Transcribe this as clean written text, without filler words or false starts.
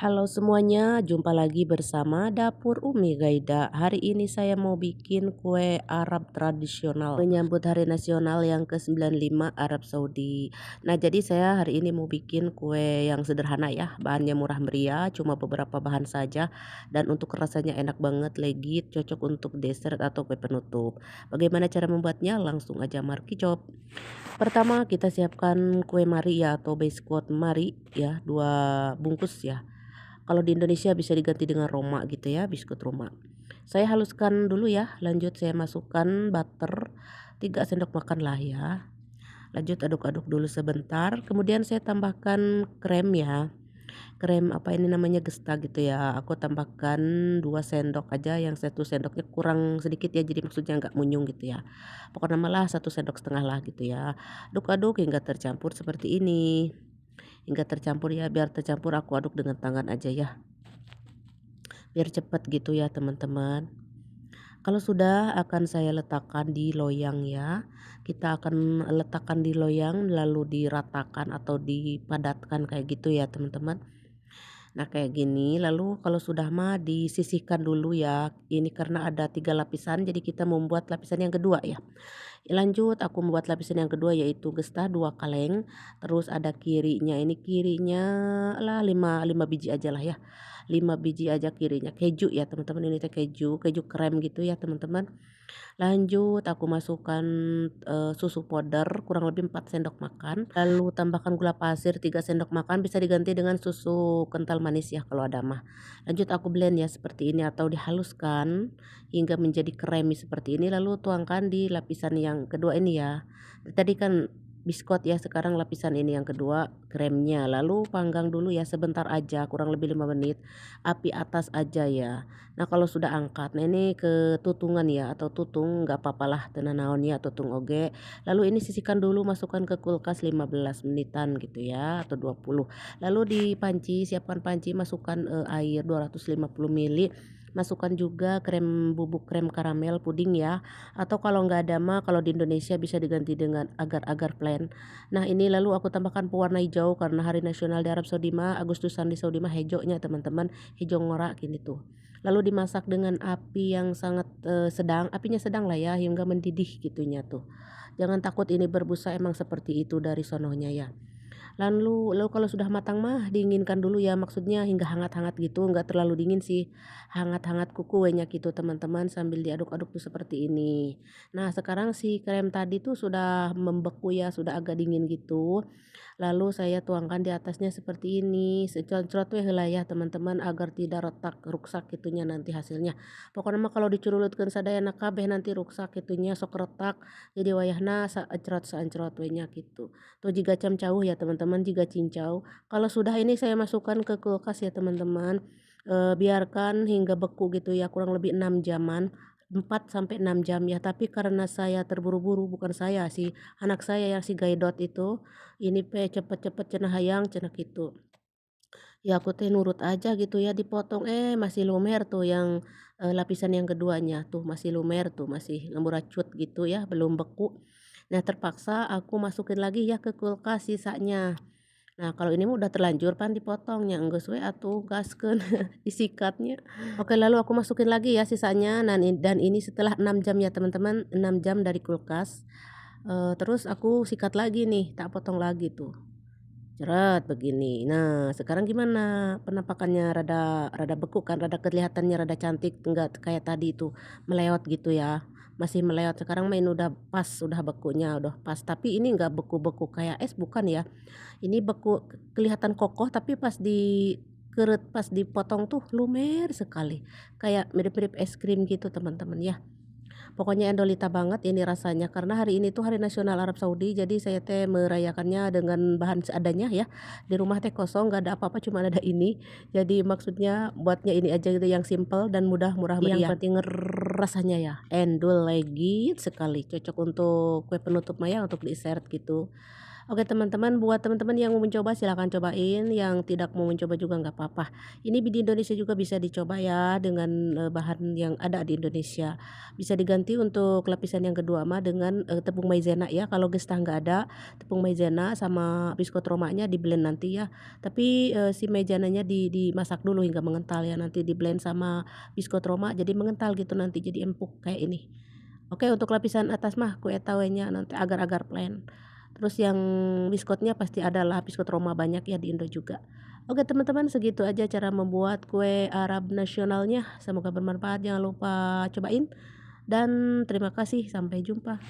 Halo semuanya, jumpa lagi bersama Dapur Umi Gaida. Hari ini saya mau bikin kue Arab tradisional menyambut Hari Nasional yang ke-95 Arab Saudi. Nah, jadi saya hari ini mau bikin kue yang sederhana ya, bahannya murah meriah, cuma beberapa bahan saja dan untuk rasanya enak banget, legit, cocok untuk dessert atau kue penutup. Bagaimana cara membuatnya? Langsung aja mari coba. Pertama kita siapkan kue mari ya atau biskuit mari ya, 2 bungkus ya. Kalau di Indonesia bisa diganti dengan Roma gitu ya, biskuit Roma. Saya haluskan dulu ya, lanjut saya masukkan butter 3 sendok makan lah ya. Lanjut aduk-aduk dulu sebentar, kemudian saya tambahkan krem ya. Krem apa ini namanya gesta gitu ya. Aku tambahkan 2 sendok aja, yang 1 sendoknya kurang sedikit ya, jadi maksudnya nggak munyung gitu ya. Pokoknya malah 1,5 sendok lah gitu ya. Aduk-aduk hingga tercampur seperti ini. Hingga tercampur ya, biar tercampur aku aduk dengan tangan aja ya. Biar cepat gitu ya teman-teman. Kalau sudah akan saya letakkan di loyang ya. Kita akan letakkan di loyang lalu diratakan atau dipadatkan kayak gitu ya teman-teman. Nah kayak gini, lalu kalau sudah mah disisihkan dulu ya. Ini karena ada 3 lapisan, jadi kita membuat lapisan yang kedua ya. Lanjut aku membuat lapisan yang kedua yaitu gesta 2 kaleng. Terus ada kirinya, ini kirinya lah 5 biji aja lah ya. 5 biji aja kirinya, keju ya teman-teman, ini teh keju, keju krem gitu ya teman-teman. Lanjut aku masukkan susu powder kurang lebih 4 sendok makan, lalu tambahkan gula pasir 3 sendok makan, bisa diganti dengan susu kental manis ya kalau ada mah. Lanjut aku blend ya seperti ini atau dihaluskan hingga menjadi kremi seperti ini, lalu tuangkan di lapisan yang kedua ini ya. Tadi kan biskuit ya, sekarang lapisan ini yang kedua kremnya, lalu panggang dulu ya sebentar aja kurang lebih 5 menit, api atas aja ya. Nah kalau sudah angkat, nah ini ke tutungan ya atau tutung nggak apa-apalah tenan naon ya tutung oge. Lalu ini sisihkan dulu, masukkan ke kulkas 15 menitan gitu ya atau 20. Lalu di panci, siapkan panci, masukkan air 250 ml. Masukkan juga krem bubuk krem karamel puding ya. Atau kalau nggak ada mah kalau di Indonesia bisa diganti dengan agar-agar plain. Nah ini lalu aku tambahkan pewarna hijau karena hari nasional di Arab Saudi mah Agustusan di Saudi mah hijaunya teman-teman, hijau ngora gini tuh. Lalu dimasak dengan api yang sangat sedang, apinya sedang lah ya hingga mendidih gitunya tuh. Jangan takut ini berbusa, emang seperti itu dari sononya ya. Lalu kalau sudah matang mah dinginkan dulu ya, maksudnya hingga hangat-hangat gitu, nggak terlalu dingin sih. Hangat-hangat kuenya gitu teman-teman sambil diaduk-aduk tuh seperti ini. Nah, sekarang si krem tadi tuh sudah membeku ya, sudah agak dingin gitu. Lalu saya tuangkan di atasnya seperti ini, secot-cot weh heula ya teman-teman agar tidak retak ruksak gitunya nanti hasilnya. Pokoknya mah kalau dicululutkeun sadayana kabeh nanti ruksak gitunya sok retak. Jadi wayahna saencrot-saencrot we nya gitu. Tuh jika cauh ya teman-teman, jika cincau. Kalau sudah ini saya masukkan ke kulkas ya teman-teman. Biarkan hingga beku gitu ya kurang lebih 6 jaman. 4 sampai 6 jam ya, tapi karena saya terburu-buru, bukan saya sih, anak saya yang si gaidot itu, ini pe cepet-cepet cenah hayang cenah gitu. Ya aku teh nurut aja gitu ya, dipotong masih lumer tuh yang lapisan yang keduanya tuh masih lumer tuh, masih ngemburacut gitu ya, belum beku. Nah terpaksa aku masukin lagi ya ke kulkas sisanya. Nah kalau ini mah udah terlanjur pan dipotongnya, enggeus we atuh gaskeun disikatnya. Oke lalu aku masukin lagi ya sisanya, dan ini setelah 6 jam ya teman-teman, 6 jam dari kulkas. Terus aku sikat lagi nih, tak potong lagi tuh. Ceret begini. Nah, sekarang gimana penampakannya, rada rada beku kan, rada kelihatannya rada cantik, enggak kayak tadi itu melewat gitu ya. Masih melewat, sekarang main udah pas, udah bekunya udah pas. Tapi ini enggak beku-beku kayak es bukan ya. Ini beku kelihatan kokoh tapi pas dikeret, pas dipotong tuh lumer sekali. Kayak mirip-mirip es krim gitu teman-teman ya. Pokoknya endolita banget ini rasanya karena hari ini tuh hari nasional Arab Saudi, jadi saya teh merayakannya dengan bahan seadanya ya. Di rumah teh kosong nggak ada apa-apa cuma ada ini. Jadi maksudnya buatnya ini aja gitu yang simple dan mudah murah meriah. Yang penting rasanya ya endul legit sekali, cocok untuk kue penutup maya untuk dessert gitu. Oke teman-teman, buat teman-teman yang mau mencoba silahkan cobain, yang tidak mau mencoba juga nggak apa-apa. Ini di Indonesia juga bisa dicoba ya dengan, bahan yang ada di Indonesia. Bisa diganti untuk lapisan yang kedua mah dengan, tepung maizena ya, kalau gestah nggak ada, tepung maizena sama biskut romanya di-blend nanti ya. Tapi, si maizenanya dimasak dulu hingga mengental ya, nanti di-blend sama biskut roma jadi mengental gitu nanti, jadi empuk kayak ini. Oke, untuk lapisan atas mah kue tawenya nanti agar-agar plain. Terus yang biskotnya pasti adalah biskut Roma banyak ya di Indo juga. Oke teman-teman segitu aja cara membuat kue Arab nasionalnya. Semoga bermanfaat, jangan lupa cobain. Dan terima kasih, sampai jumpa.